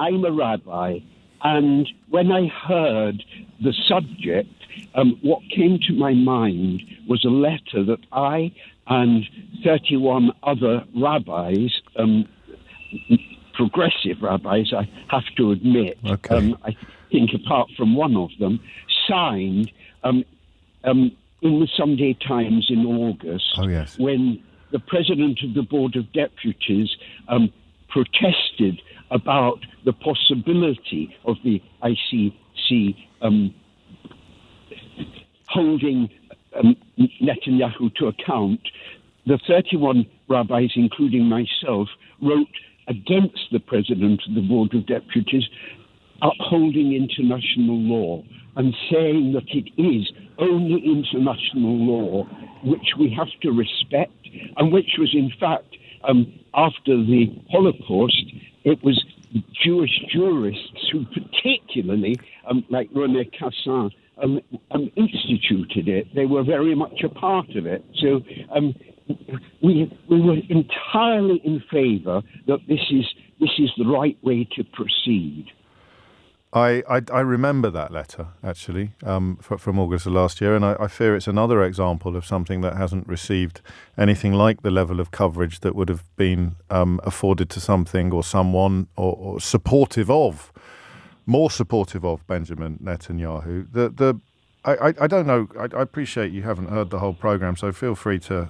I'm a rabbi, and when I heard the subject, what came to my mind was a letter that I and 31 other rabbis, progressive rabbis, I have to admit, I think apart from one of them, signed in the Sunday Times in August, when the president of the Board of Deputies protested about the possibility of the ICC holding Netanyahu to account. The 31 rabbis, including myself, wrote against the president of the Board of Deputies, upholding international law and saying that it is only international law which we have to respect, and which was, in fact, after the Holocaust, it was Jewish jurists who particularly, like René Cassin, instituted it. They were very much a part of it. So we were entirely in favour that this is the right way to proceed. I remember that letter, actually, from August of last year, and I fear it's another example of something that hasn't received anything like the level of coverage that would have been afforded to something or someone or supportive of, more supportive of Benjamin Netanyahu. I don't know. I appreciate you haven't heard the whole programme, so feel free to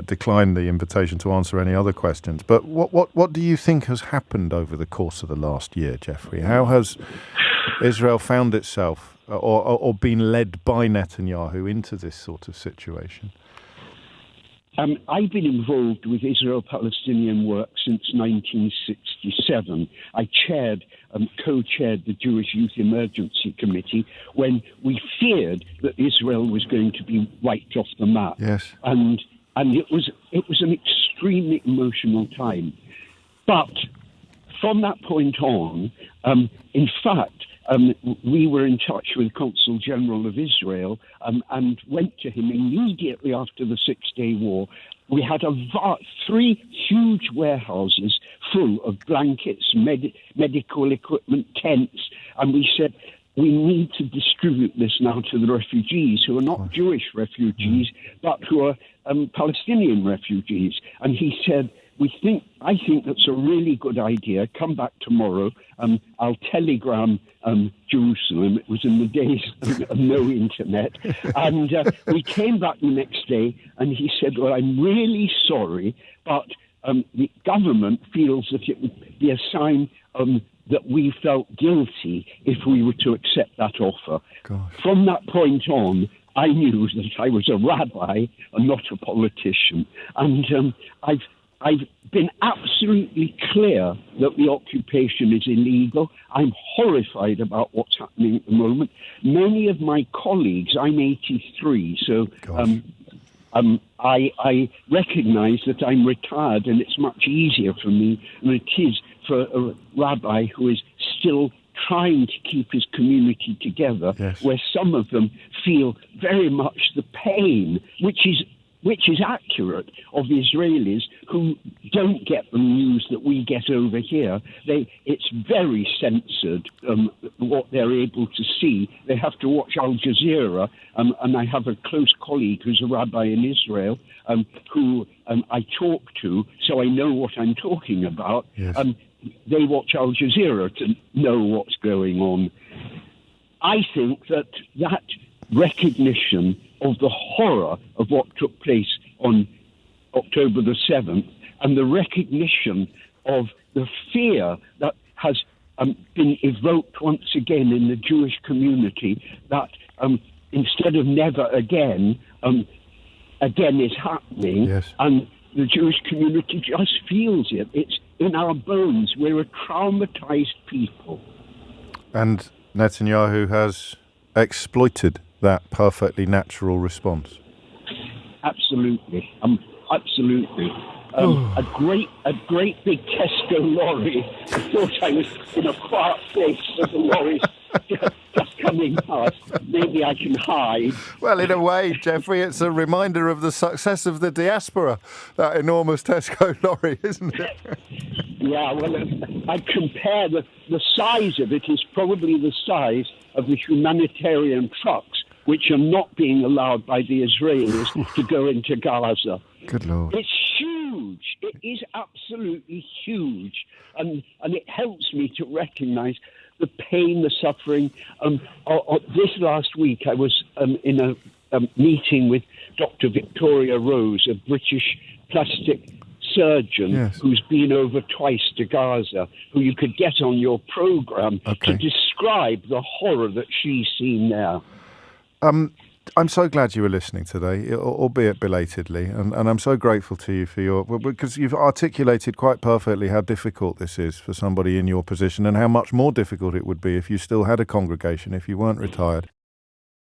decline the invitation to answer any other questions. But what do you think has happened over the course of the last year, Jeffrey? How has Israel found itself or been led by Netanyahu into this sort of situation? I've been involved with Israel-Palestinian work since 1967. I co-chaired the Jewish Youth Emergency Committee when we feared that Israel was going to be wiped off the map. Yes. And it was an extremely emotional time. But from that point on, in fact, we were in touch with Consul General of Israel and went to him immediately after the Six-Day War. We had 3 huge warehouses full of blankets, medical equipment, tents, and we said, we need to distribute this now to the refugees who are not Jewish refugees, but who are Palestinian refugees. And he said, I think that's a really good idea. Come back tomorrow. I'll telegram Jerusalem. It was in the days of no internet. And we came back the next day and he said, well, I'm really sorry, but the government feels that it would be a sign that we felt guilty if we were to accept that offer. Gosh. From From that point on, I knew that I was a rabbi and not a politician. And I've been absolutely clear that the occupation is illegal. I'm horrified about what's happening at the moment. Many of my colleagues, I'm 83, so I recognise that I'm retired and it's much easier for me than it is for a rabbi who is still trying to keep his community together, where some of them feel very much the pain, which is accurate, of the Israelis who don't get the news that we get over here. It's very censored, what they're able to see. They have to watch Al Jazeera, and I have a close colleague who's a rabbi in Israel who I talk to, so I know what I'm talking about. They watch Al Jazeera to know what's going on. I think that recognition of the horror of what took place on October the 7th and the recognition of the fear that has been evoked once again in the Jewish community that instead of never again, again is happening. And the Jewish community just feels it. It's in our bones. We're a traumatized people. And Netanyahu has exploited that perfectly natural response. Absolutely, absolutely. A great big Tesco lorry. I thought I was in a quiet place, so the lorry's just coming past. Maybe I can hide. Well, in a way, Jeffrey, it's a reminder of the success of the diaspora, that enormous Tesco lorry, isn't it? Yeah, well, I compare the size of it is probably the size of the humanitarian trucks which are not being allowed by the Israelis to go into Gaza. Good Lord. It's huge. It is absolutely huge. And it helps me to recognize the pain, the suffering. This last week, I was in a meeting with Dr. Victoria Rose, a British plastic surgeon who's been over twice to Gaza, who you could get on your program to describe the horror that she's seen there. I'm so glad you were listening today, albeit belatedly, and I'm so grateful to you because you've articulated quite perfectly how difficult this is for somebody in your position and how much more difficult it would be if you still had a congregation, if you weren't retired.